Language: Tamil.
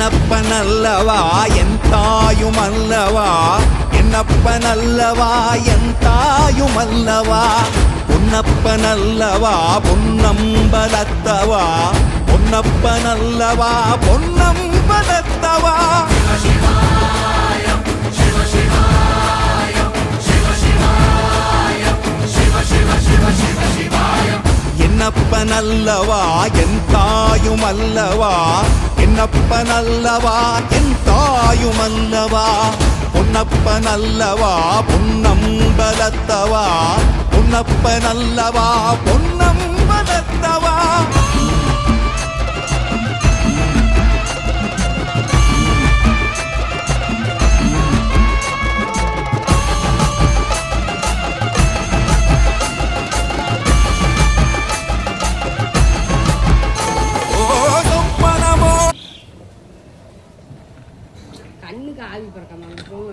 என்னப்பனல்லவா என் தாயுமல்லவா, என்னப்பனல்லவா என் தாயுமல்லவா, பொன்னப்பனல்லவா பொன்னம்பலத்தவா, பொன்னப்பனல்லவா பொன்னம்பலத்தவா. என்னப்பனல்லவா என் தாயுமல்லவா, என்னப்பனல்லவா என் தாயுமல்லவா, பொன்னப்பனல்லவா பொன்னம்பலத்தவா, பொன்னப்பனல்லவா பொன்னம்பலத்தவா. கண்ணுக்கு ஆவி பறக்காம போங்க.